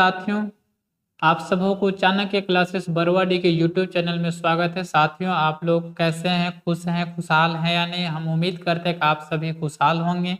साथियों, आप सबों को चाणक्य क्लासेस बरवाडी के यूट्यूब चैनल में स्वागत है। साथियों, आप लोग कैसे हैं? खुश हैं, खुशहाल हैं या नहीं? हम उम्मीद करते हैं कि आप सभी खुशहाल होंगे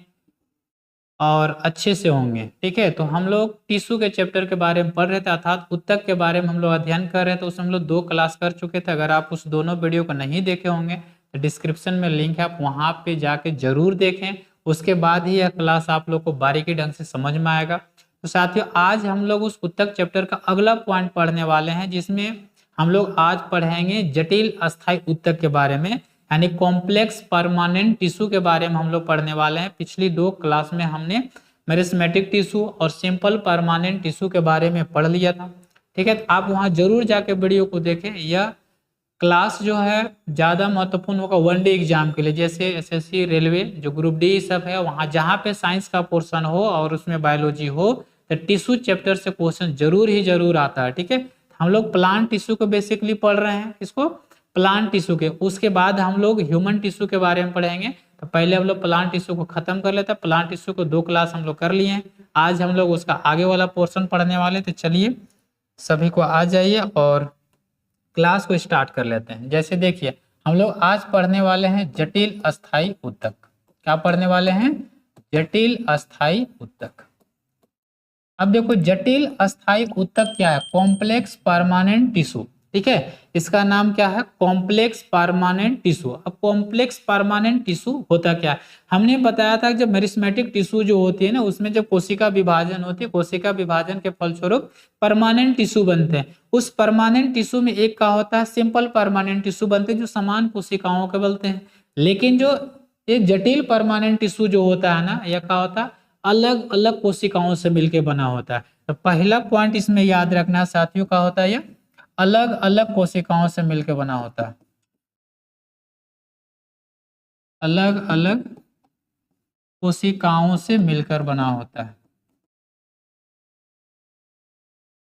और अच्छे से होंगे। ठीक है, तो हम लोग टिश्यू के चैप्टर के बारे में पढ़ रहे थे, अर्थात ऊतक के बारे में हम लोग अध्ययन कर रहे थे। उसमें हम लोग 2 क्लास कर चुके थे। अगर आप उस दोनों वीडियो को नहीं देखे होंगे तो डिस्क्रिप्शन में लिंक है, आप वहाँ पे जाके जरूर देखें। उसके बाद ही यह क्लास आप लोग को बारीकी ढंग से समझ में आएगा। तो साथियों, आज हम लोग उस ऊतक चैप्टर का अगला पॉइंट पढ़ने वाले हैं, जिसमें हम लोग आज पढ़ेंगे जटिल अस्थायी ऊतक के बारे में, यानी कॉम्प्लेक्स परमानेंट टिश्यू के बारे में हम लोग पढ़ने वाले हैं। पिछली 2 क्लास में हमने मेरिस्मेटिक टिश्यू और सिंपल परमानेंट टिश्यू के बारे में पढ़ लिया था। ठीक है, तो आप वहां जरूर जाके वीडियो को देखें। यह क्लास जो है ज्यादा महत्वपूर्ण होगा वनडे एग्जाम के लिए, जैसे एसएससी, रेलवे, जो ग्रुप डी सब है, वहां जहां पे साइंस का पोर्शन हो और उसमें बायोलॉजी हो तो टिश्यू चैप्टर से क्वेश्चन जरूर ही जरूर आता है। ठीक है, हम लोग प्लांट टिश्यू को बेसिकली पढ़ रहे हैं, इसको प्लांट टिश्यू के। उसके बाद हम लोग ह्यूमन टिश्यू के बारे में पढ़ेंगे। तो पहले हम लोग प्लांट टिश्यू को खत्म कर लेते हैं। प्लांट टिश्यू को 2 क्लास हम लोग कर लिए हैं। आज हम लोग उसका आगे वाला पोर्शन पढ़ने वाले। तो चलिए सभी को आ जाइए और क्लास को स्टार्ट कर लेते हैं। जैसे देखिए, हम लोग आज पढ़ने वाले हैं जटिल अस्थायी ऊतक। क्या पढ़ने वाले हैं? जटिल अस्थायी ऊतक। अब देखो, जटिल अस्थायी ऊतक क्या है? Complex permanent tissue. ठीक है, इसका नाम क्या है? Complex permanent tissue. अब कॉम्प्लेक्स परमानेंट टिश्यू होता क्या है? हमने बताया था कि जब मेरिस्मेटिक टिश्यू जो होती है ना, उसमें जब कोशिका विभाजन होती है, कोशिका विभाजन के फलस्वरूप परमानेंट टिश्यू बनते हैं। उस परमानेंट टिश्यू में एक का होता है सिंपल परमानेंट टिश्यू बनते हैं, जो समान कोशिकाओं के बनते हैं। लेकिन जो ये जटिल परमानेंट टिश्यू जो होता है ना, यह क्या होता है? अलग अलग कोशिकाओं से मिलकर बना होता है। तो पहला पॉइंट इसमें याद रखना साथियों, क्या होता है? यह अलग अलग कोशिकाओं से मिलकर बना होता है। अलग अलग कोशिकाओं से मिलकर बना होता है।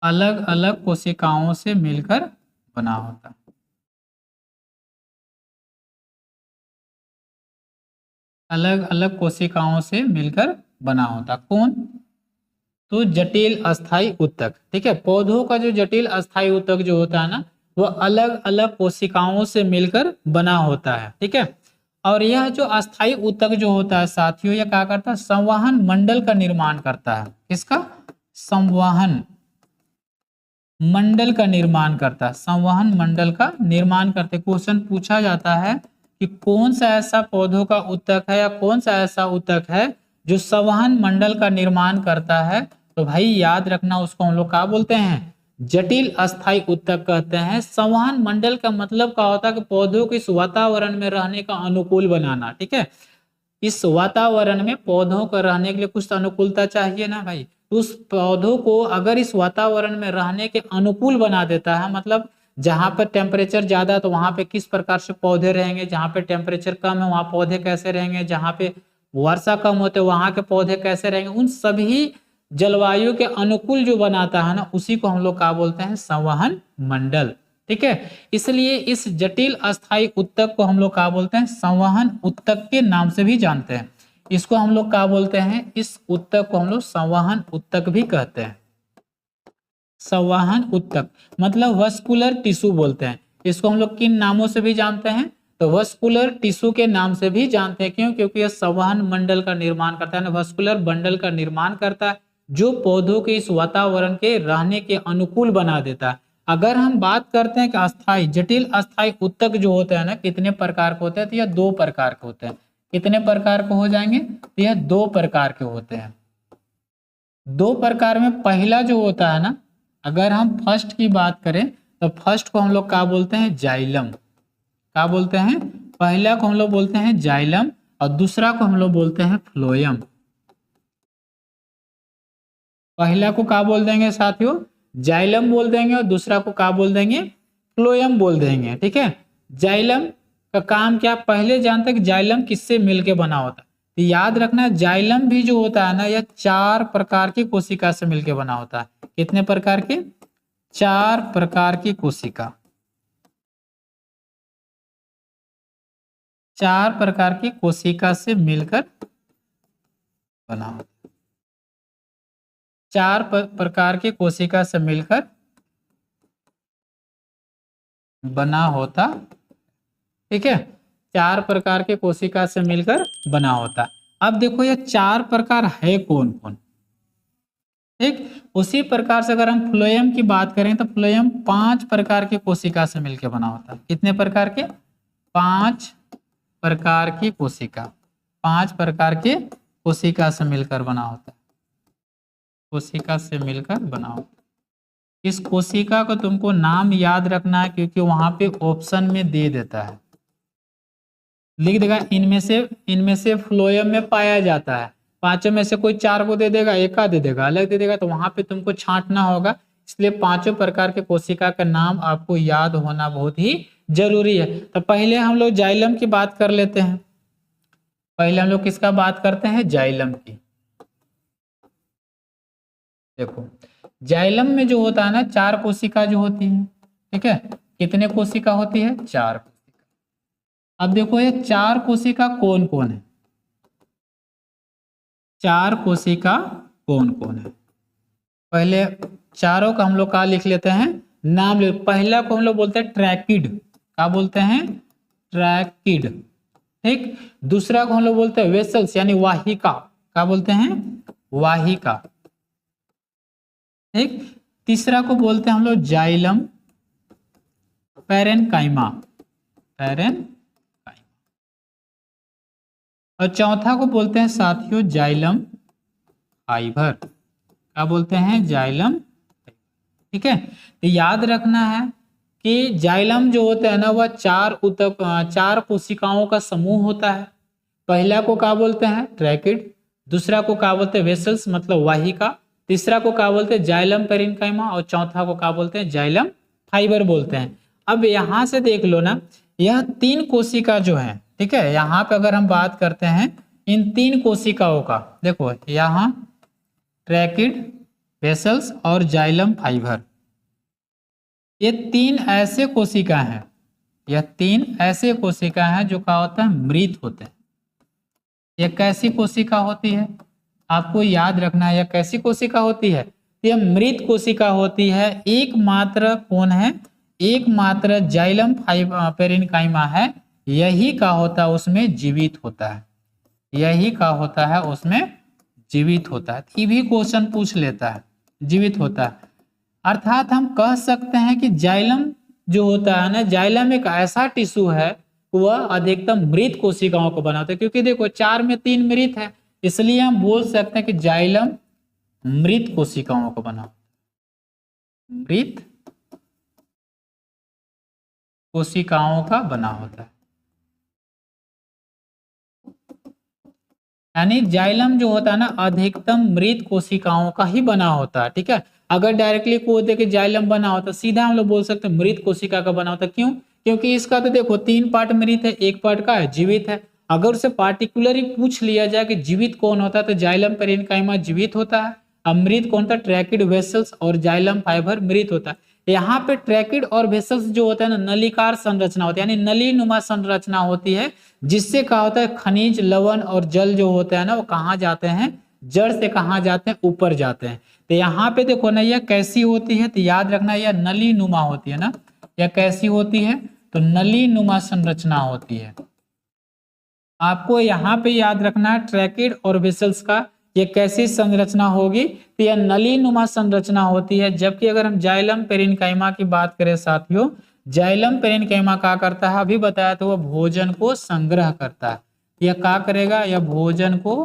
अलग अलग कोशिकाओं से मिलकर बना होता है। अलग अलग कोशिकाओं से मिलकर बना होता। कौन? तो जटिल अस्थायी ऊतक। ठीक है, पौधों का जो जटिल अस्थायी ऊतक जो होता है ना, वो अलग अलग कोशिकाओं से मिलकर बना होता है। ठीक है, और यह जो अस्थायी ऊतक जो होता है साथियों, यह क्या करता है? संवहन मंडल का निर्माण करता है। किसका? संवहन मंडल का निर्माण करता है। संवहन मंडल का निर्माण करते। क्वेश्चन पूछा जाता है कि कौन सा ऐसा पौधों का ऊतक है या कौन सा ऐसा ऊतक है जो संवहन मंडल का निर्माण करता है? तो भाई याद रखना, उसको हम लोग क्या बोलते हैं? जटिल अस्थायी ऊतक कहते हैं। संवहन मंडल का मतलब क्या होता है? कि पौधों को इस वातावरण में रहने का अनुकूल बनाना। ठीक है, इस वातावरण में पौधों को रहने के लिए कुछ अनुकूलता चाहिए ना भाई। उस पौधों को अगर इस वातावरण में रहने के अनुकूल बना देता है, मतलब जहां पर टेम्परेचर ज्यादा है तो वहां पे किस प्रकार से पौधे रहेंगे, जहां पे टेम्परेचर कम है वहां पौधे कैसे रहेंगे, जहां पे वर्षा कम होते वहां के पौधे कैसे रहेंगे, उन सभी जलवायु के अनुकूल जो बनाता है ना, उसी को हम लोग क्या बोलते हैं? संवहन मंडल। ठीक है, इसलिए इस जटिल अस्थायी ऊतक को हम लोग क्या बोलते हैं? संवहन ऊतक के नाम से भी जानते हैं। इसको हम लोग क्या बोलते हैं? इस ऊतक को हम लोग संवहन ऊतक भी कहते हैं। संवहन ऊतक मतलब वस्कुलर टिश्यू बोलते हैं। इसको हम लोग किन नामों से भी जानते हैं? तो वस्कुलर टिश्यू के नाम से भी जानते हैं। क्यों? क्योंकि यह संवहन मंडल का निर्माण करता है, वस्कुलर बंडल का निर्माण करता है, जो पौधों के इस वातावरण के रहने के अनुकूल बना देता है। अगर हम बात करते हैं कि अस्थाई जटिल अस्थाई ऊतक जो होते हैं ना, कितने प्रकार के होते हैं? तो यह 2 प्रकार के होते हैं। कितने प्रकार के हो जाएंगे? तो यह 2 प्रकार के होते हैं। 2 प्रकार में पहला जो होता है ना, अगर हम फर्स्ट की बात करें तो फर्स्ट को हम लोग क्या बोलते हैं? जाइलम। क्या बोलते हैं? पहला को हम लोग बोलते हैं जाइलम और दूसरा को हम लोग बोलते हैं फ्लोयम। पहला को क्या बोल देंगे साथियों? जाइलम बोल देंगे और दूसरा को क्या बोल देंगे? फ्लोयम बोल देंगे। ठीक है, जाइलम का काम क्या? पहले जानते हैं कि जाइलम किससे मिलके बना होता है। तो याद रखना, जाइलम भी जो होता है ना, यह 4 प्रकार की कोशिका से मिलके बना होता है। कितने प्रकार के? 4 प्रकार की कोशिका। 4 प्रकार की कोशिका से मिलकर बना होता है। चार प्रकार की कोशिका से मिलकर बना होता, ठीक है, चार प्रकार के कोशिका से मिलकर बना होता। अब देखो ये चार प्रकार है कौन कौन, ठीक। उसी प्रकार से अगर हम फ्लोएम की बात करें तो फ्लोएम 5 प्रकार के कोशिका से मिलकर बना होता है। कितने प्रकार के? 5 प्रकार की कोशिका, 5 प्रकार के कोशिका से मिलकर बना होता है, कोशिका से मिलकर बना होता है। इस कोशिका को तुमको नाम याद रखना है क्योंकि वहां पे ऑप्शन में दे देता है, लिख देगा इनमें से फ्लोएम में पाया जाता है। पांचों में से कोई 4 को दे देगा, एक का दे देगा, अलग दे देगा, तो वहां पे तुमको छांटना होगा। इसलिए 5 प्रकार के कोशिका का नाम आपको याद होना बहुत ही जरूरी है। तो पहले हम लोग जाइलम की बात कर लेते हैं। पहले हम लोग किसका बात करते हैं? जाइलम की। देखो जाइलम में जो होता है ना, 4 कोशिका जो होती है, ठीक है। कितने कोशिका होती है? 4 कोशिका। अब देखो ये 4 कोशिका कौन कौन है? 4 कोशिका कौन कौन है? पहले चारों का हम लोग का लिख लेते हैं, नाम ले। पहला को हम लोग बोलते हैं ट्रैकिड, क्या बोलते हैं? ट्रैकिड, ठीक। दूसरा को हम लोग बोलते हैं वेसल्स यानी वाहिका, क्या बोलते हैं? वाहिका, ठीक। तीसरा को बोलते हैं हम लोग जाइलम पैरेनकाइमा, पैरेनकाइमा। और चौथा को बोलते हैं साथियों जाइलम फाइबर, क्या बोलते हैं? जाइलम, ठीक है। तो याद रखना है कि जाइलम जो होता है ना वह 4 कोशिकाओं का समूह होता है। पहला को क्या बोलते हैं? ट्रैकिड। दूसरा को क्या बोलते हैं? वेसल्स मतलब वाहिका। तीसरा को क्या बोलते हैं? Xylem parenchyma. और चौथा को क्या बोलते हैं? जाइलम फाइबर बोलते हैं। अब यहां से देख लो ना, यह 3 कोशिका जो है, ठीक है, यहाँ पे अगर हम बात करते हैं इन 3 कोशिकाओं का, देखो यहाँ ट्रैकिड, वेसल्स और जाइलम फाइबर, ये 3 ऐसे कोशिका हैं, यह 3 ऐसे कोशिका हैं जो क्या होता है? मृत होते हैं। यह कैसी कोशिका होती है? आपको याद रखना है, यह कैसी कोशिका होती है? यह मृत कोशिका होती है। एकमात्र कौन है? एकमात्र जाइलम पैरेनकाइमा है, यही का होता है उसमें जीवित होता है, यही का होता है उसमें जीवित होता है। ये भी क्वेश्चन पूछ लेता है, जीवित होता है। अर्थात हम कह सकते हैं कि जाइलम जो होता है ना, जाइलम एक ऐसा टिश्यू है, वह अधिकतम मृत कोशिकाओं को बनाता है। क्योंकि देखो 4 में 3 मृत है, इसलिए हम बोल सकते हैं कि जाइलम मृत कोशिकाओं को बना, मृत कोशिकाओं का बना होता है। यानी जाइलम जो होता है ना, अधिकतम मृत कोशिकाओं का ही बना होता है, ठीक है। अगर डायरेक्टली कोई देखे जाइलम बना होता, सीधा हम लोग बोल सकते हैं मृत कोशिका का बना होता। क्यों? क्योंकि इसका तो देखो 3 पार्ट मृत है, 1 पार्ट का है जीवित है। अगर उसे पार्टिकुलरली पूछ लिया जाए कि जीवित कौन होता है, तो जाइलम पैरेनकाइमा जीवित होता है। अब मृत कौन था? ट्रैकिड, वेसल्स और जाइलम फाइबर मृत होता है। यहाँ पे ट्रैकिड और वेसल्स जो होता है ना, नलिकार संरचना होती है, यानी नली नुमा संरचना होती है, जिससे क्या होता है? खनिज, लवण और जल जो होते हैं ना, वो कहाँ जाते हैं? जड़ से कहाँ जाते हैं? ऊपर जाते हैं। तो यहाँ पे देखो ना, यह कैसी होती है? तो याद रखना, यह नली नुमा होती है ना। यह कैसी होती है? तो नली नुमा संरचना होती है। आपको यहाँ पे याद रखना है ट्रैकिड और वेसल्स का ये कैसी संरचना होगी? तो यह नली नुमा संरचना होती है। जबकि अगर हम जाइलम पैरेनकाइमा की बात करें साथियों, जाइलम पैरेनकाइमा क्या करता है? अभी बताया तो वह भोजन को संग्रह करता है। यह क्या करेगा? यह भोजन को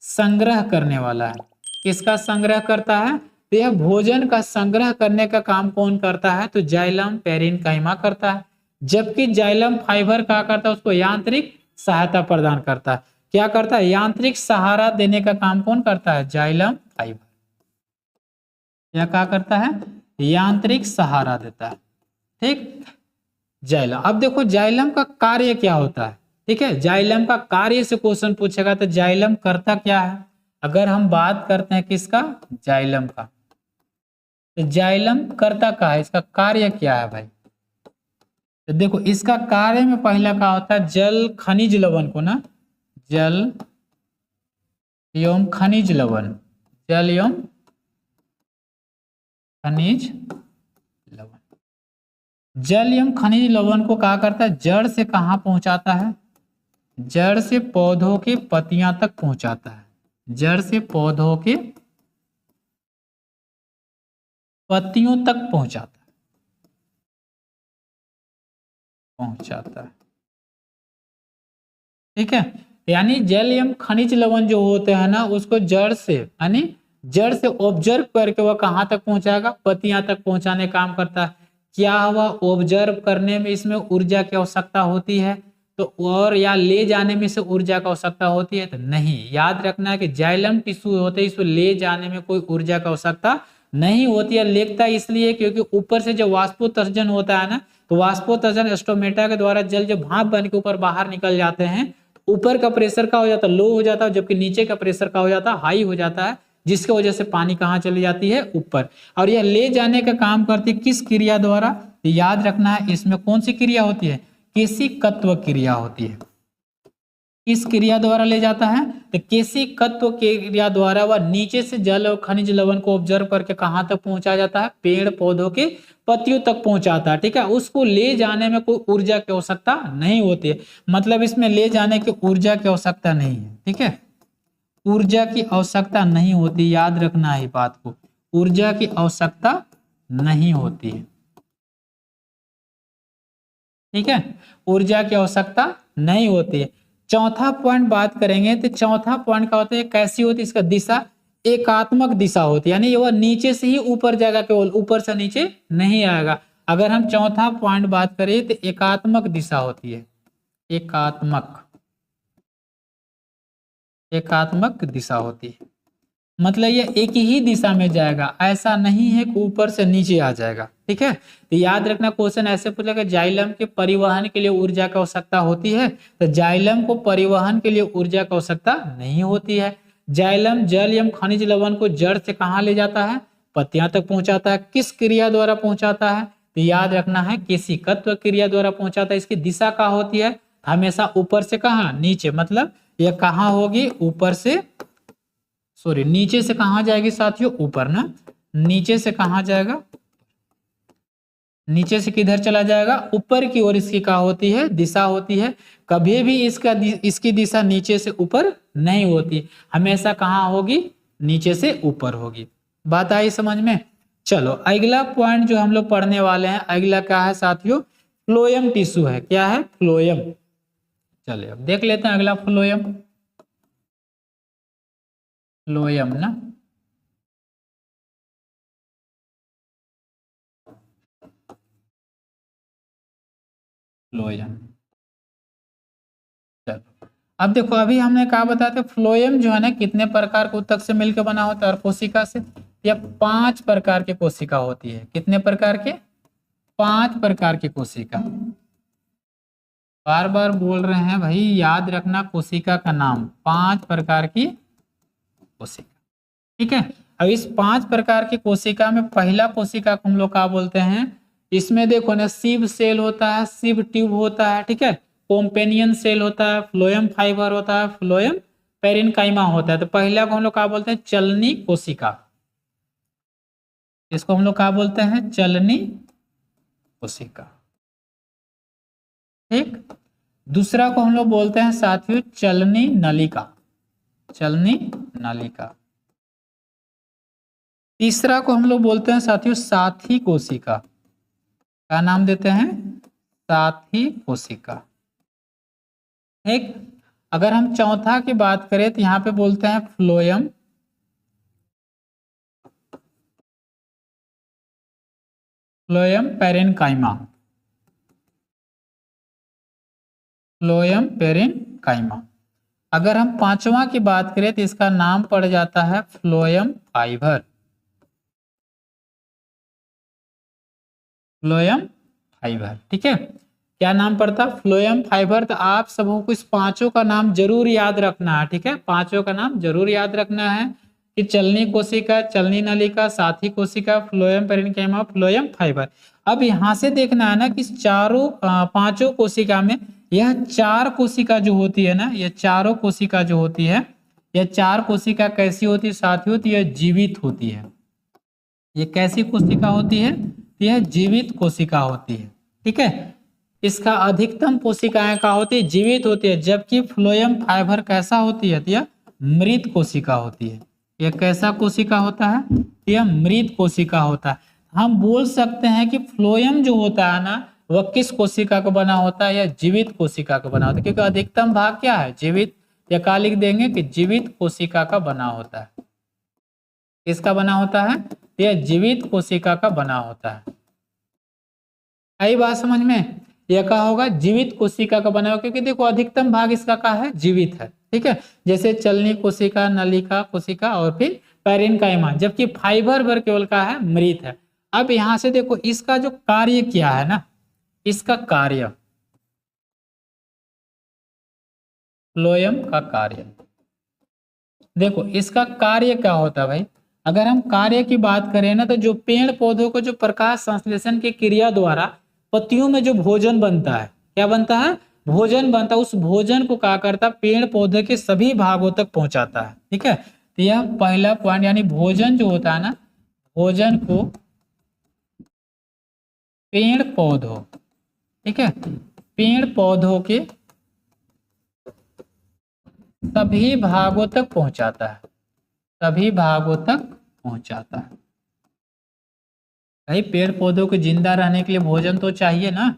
संग्रह करने वाला है। किसका संग्रह करता है? तो यह भोजन का संग्रह करने का काम कौन करता है? तो जाइलम पैरेनकाइमा करता है। जबकि जाइलम फाइबर क्या करता है? उसको यांत्रिक सहायता प्रदान करता है। क्या करता है? यांत्रिक सहारा देने का काम कौन करता है? Xylem fibre. यह क्या करता है? यांत्रिक सहारा देता है, ठीक। जाइलम, अब देखो जाइलम का कार्य क्या होता है, ठीक है। जाइलम का कार्य से क्वेश्चन पूछेगा, तो जाइलम करता क्या है? अगर हम बात करते हैं किसका? जाइलम का, तो जाइलम करता क्या है? इसका कार्य क्या है भाई? तो देखो इसका कार्य में पहला क्या होता है? जल, खनिज, लवण को ना, जल एवं खनिज लवण, जल एवं खनिज लवण। जल एवं खनिज लवण को कहा करता है जड़ से कहाँ पहुंचाता है? जड़ से पौधों के पत्तियां तक पहुंचाता है। जड़ से पौधों के पत्तियों तक पहुंचाता है। ठीक है, यानी जल एवं खनिज लवण जो होते हैं ना, उसको जड़ से यानी जड़ से ऑब्जर्व करके वह कहाँ तक पहुंचाएगा? पत्तियां तक पहुंचाने का काम करता है। क्या वह ऑब्जर्व करने में इसमें ऊर्जा की आवश्यकता होती है तो, और या ले जाने में से ऊर्जा की आवश्यकता होती है तो नहीं। याद रखना है कि जाइलम टिश्यू होते हैं, इसको ले जाने में कोई ऊर्जा की आवश्यकता नहीं होती है। लेखता इसलिए क्योंकि ऊपर से जब वाष्पोत्सर्जन होता है ना, तो वाष्पोत्सर्जन स्टोमेटा के द्वारा जल जब भाप बन के ऊपर बाहर निकल जाते हैं, ऊपर का प्रेशर का हो जाता है लो हो जाता है, जबकि नीचे का प्रेशर का हो जाता है हाई हो जाता है, जिसकी वजह से पानी कहाँ चली जाती है? ऊपर। और यह ले जाने का काम करती है किस क्रिया द्वारा? याद रखना है इसमें कौन सी क्रिया होती है? केशिकत्व क्रिया होती है। किस क्रिया द्वारा ले जाता है? तो केशिकत्व क्रिया द्वारा वह नीचे से जल और खनिज लवण को ऑब्जर्व करके कहाँ तक पहुंचा जाता है? पेड़ पौधों के पत्तियों तक पहुंचाता है। ठीक है, उसको ले जाने में कोई ऊर्जा की आवश्यकता नहीं होती है। मतलब इसमें ले जाने की ऊर्जा की आवश्यकता नहीं है। ठीक है, ऊर्जा की आवश्यकता नहीं होती, याद रखना है बात को, ऊर्जा की आवश्यकता नहीं होती है। ठीक है, ऊर्जा की आवश्यकता नहीं होती है। चौथा पॉइंट बात करेंगे तो चौथा पॉइंट क्या होता है? कैसी होती है इसका दिशा? एकात्मक दिशा होती है, यानी वह नीचे से ही ऊपर जाएगा, केवल ऊपर से नीचे नहीं आएगा। अगर हम चौथा पॉइंट बात करें तो एकात्मक दिशा होती है। एकात्मक दिशा होती है, मतलब ये एक ही दिशा में जाएगा, ऐसा नहीं है कि ऊपर से नीचे आ जाएगा। ठीक है, तो याद रखना क्वेश्चन ऐसे पूछेगा जाइलम के परिवहन के लिए ऊर्जा की आवश्यकता होती है, तो जाइलम को परिवहन के लिए ऊर्जा की आवश्यकता नहीं होती है। जाइलम जल एवं खनिज लवण को जड़ से कहाँ ले जाता है? पत्तियां तक पहुंचाता है। किस क्रिया द्वारा पहुंचाता है? तो याद रखना है केशिकत्व क्रिया द्वारा पहुंचाता है। इसकी दिशा क्या होती है? हमेशा ऊपर से कहाँ? नीचे। मतलब यह कहाँ होगी? ऊपर से, सॉरी नीचे से कहाँ जाएगी साथियों? ऊपर ना। नीचे से कहाँ जाएगा? नीचे से किधर चला जाएगा? ऊपर की ओर इसकी क्या होती है? दिशा होती है। कभी भी इसकी दिशा नीचे से ऊपर नहीं होती, हमेशा कहाँ होगी? नीचे से ऊपर होगी। बात आई समझ में? चलो अगला पॉइंट जो हम लोग पढ़ने वाले हैं, अगला क्या है साथियों? फ्लोएम टिश्यू है। क्या है? फ्लोएम। चलिए अब देख लेते हैं अगला फ्लोएम। फ्लोएम ना, फ्लोएम। चलो अब देखो, अभी हमने कहा बताते फ्लोएम जो है ना कितने प्रकार के ऊतक से मिलकर बना होता है? और कोशिका से। यह 5 प्रकार की कोशिका होती है। कितने प्रकार के? 5 प्रकार की कोशिका। बार बार बोल रहे हैं भाई, याद रखना कोशिका का नाम। 5 प्रकार की कोशिका। ठीक है, अब इस 5 प्रकार की कोशिका में पहला कोशिका को हम लोग क्या बोलते हैं? इसमें देखो ना, सिव सेल होता है, सिव ट्यूब होता है, ठीक है, कॉम्पेनियन सेल होता है, फ्लोएम फाइबर होता है, फ्लोएम पेरेन्काइमा होता है। तो पहला को हम लोग क्या बोलते हैं? चलनी कोशिका। इसको हम लोग क्या बोलते हैं? चलनी कोशिका। ठीक, दूसरा को हम लोग बोलते हैं साथियों चलनी नलिका। चलनी नलिका। तीसरा को हम लोग बोलते हैं साथियों साथी कोशिका। क्या नाम देते हैं? साथी कोशिका। ठीक, अगर हम चौथा की बात करें तो यहाँ पे बोलते हैं phloem. Phloem parenchyma. Phloem parenchyma. अगर हम पांचवा की बात करें तो इसका नाम पड़ जाता है फ्लोएम फाइबर। Phloem fibre. ठीक है, क्या नाम पड़ता? Phloem fibre. तो आप सबों को इस पांचों का नाम जरूर याद रखना है। ठीक है, पांचों का नाम जरूर याद रखना है कि चलनी कोशिका, चलनी नलिका, साथी कोशिका, फ्लोएम पेरेन्काइमा, फ्लोएम फाइबर। अब यहां से देखना है ना कि चारों पांचों कोशिका में यह 4 कोशिका जो होती है ना, यह चारों कोशिका जो होती है, यह 4 कोशिका कैसी होती है साथियों? तो यह जीवित होती है। ये कैसी कोशिका होती है? यह जीवित कोशिका होती है। ठीक है, इसका अधिकतम कोशिकाएं का होती है? जीवित होती है। जबकि फ्लोएम फाइबर कैसा होती है? यह मृत कोशिका होती है। यह कैसा कोशिका होता है? यह मृत कोशिका होता है। हम बोल सकते हैं कि फ्लोएम जो होता है ना, वह किस कोशिका का बना होता है? यह जीवित कोशिका का बना होता है, क्योंकि अधिकतम भाग क्या है? जीवित। या क्या लिख देंगे कि जीवित कोशिका का बना होता है। किसका बना होता है? यह जीवित कोशिका का बना होता है। आई बात समझ में? यह क्या होगा? जीवित कोशिका का बना होगा, क्योंकि देखो अधिकतम भाग इसका क्या है? जीवित है। ठीक है, जैसे चलनी कोशिका, नलिका कोशिका और फिर पैरेन्काइमा। जबकि फाइबर भर केवल का है? मृत है। अब यहां से देखो इसका जो कार्य क्या है ना, इसका कार्य, फ्लोएम का कार्य, देखो इसका कार्य क्या होता है भाई? अगर हम कार्य की बात करें ना, तो जो पेड़ पौधों को जो प्रकाश संश्लेषण की क्रिया द्वारा पत्तियों में जो भोजन बनता है, क्या बनता है? भोजन बनता है। उस भोजन को क्या करता है? पेड़ पौधे के सभी भागों तक पहुंचाता है। ठीक है, तो यह पहला पॉइंट, यानी भोजन जो होता है ना, भोजन को पेड़ पौधों, ठीक है, पेड़ पौधों के सभी भागों तक पहुंचाता है। सभी भागों तक पहुंचाता है। भाई पेड़ पौधों को जिंदा रहने के लिए भोजन तो चाहिए ना,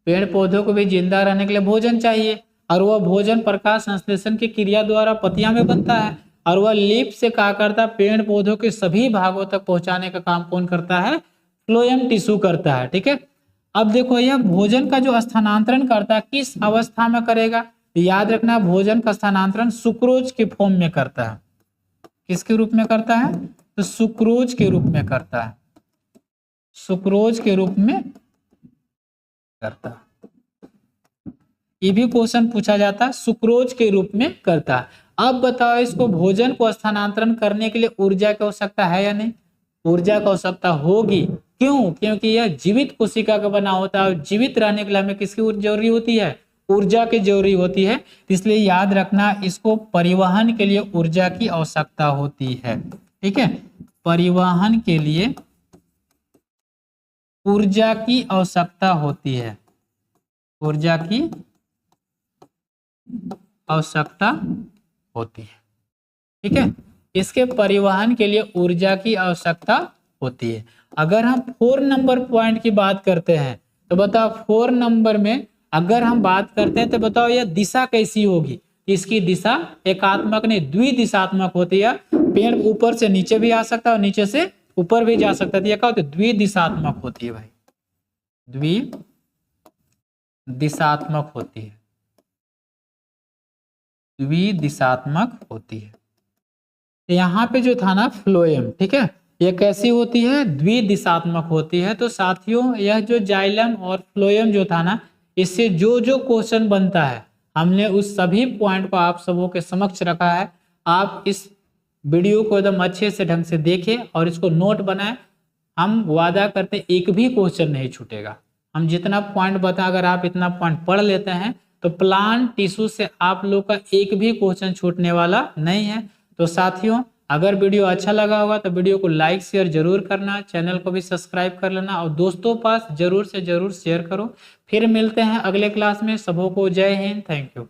पेड़ पौधों को भी जिंदा रहने के लिए भोजन चाहिए, और वह भोजन प्रकाश संश्लेषण की क्रिया द्वारा पत्तियां में बनता है, और वह लीफ से क्या करता है? पेड़ पौधों के सभी भागों तक पहुंचाने का काम कौन करता है? फ्लोएम टिश्यू करता है। ठीक है, अब देखो यह भोजन का जो स्थानांतरण करता है, किस अवस्था में करेगा? याद रखना, भोजन का स्थानांतरण सुक्रोज के फॉर्म में करता है। किसके रूप में करता है? तो सुक्रोज के रूप में करता है। सुक्रोज के रूप में करता है। ये भी क्वेश्चन पूछा जाता है, सुक्रोज के रूप में करता है। अब बताओ, इसको भोजन को स्थानांतरण करने के लिए ऊर्जा की आवश्यकता है या नहीं? ऊर्जा की आवश्यकता होगी। क्यों? क्योंकि यह जीवित कोशिका का बना होता है, और जीवित रहने के लिए हमें किसकी जरूरी होती है? ऊर्जा की जरूरी होती है। इसलिए याद रखना, इसको परिवहन के लिए ऊर्जा की आवश्यकता होती है। ठीक है, परिवहन के लिए ऊर्जा की आवश्यकता होती है। ऊर्जा की आवश्यकता होती है। ठीक है, इसके परिवहन के लिए ऊर्जा की आवश्यकता होती है। अगर हम 4 नंबर पॉइंट की बात करते हैं, तो बताओ 4 नंबर में अगर हम बात करते हैं, तो बताओ यह दिशा कैसी होगी? इसकी दिशा एकात्मक नहीं, द्विदिशात्मक होती है। पेड़ ऊपर से नीचे भी आ सकता है और नीचे से ऊपर भी जा सकता है। यह क्या होती है? द्विदिशात्मक होती है भाई, द्विदिशात्मक होती है। द्विदिशात्मक होती है। यहाँ पे जो था ना फ्लोएम, ठीक है, ये कैसी होती है? द्विदिशात्मक होती है। तो साथियों, यह जो जाइलम और फ्लोएम जो था ना, इससे जो जो क्वेश्चन बनता है, हमने उस सभी पॉइंट को आप सबों के समक्ष रखा है। आप इस वीडियो को एकदम अच्छे से ढंग से देखें और इसको नोट बनाएं। हम वादा करते एक भी क्वेश्चन नहीं छूटेगा। हम जितना पॉइंट बता, अगर आप इतना पॉइंट पढ़ लेते हैं, तो प्लांट टिश्यू से आप लोग का एक भी क्वेश्चन छूटने वाला नहीं है। तो साथियों, अगर वीडियो अच्छा लगा होगा तो वीडियो को लाइक शेयर जरूर करना, चैनल को भी सब्सक्राइब कर लेना, और दोस्तों पास जरूर से जरूर शेयर करो। फिर मिलते हैं अगले क्लास में। सबों को जय हिंद, थैंक यू।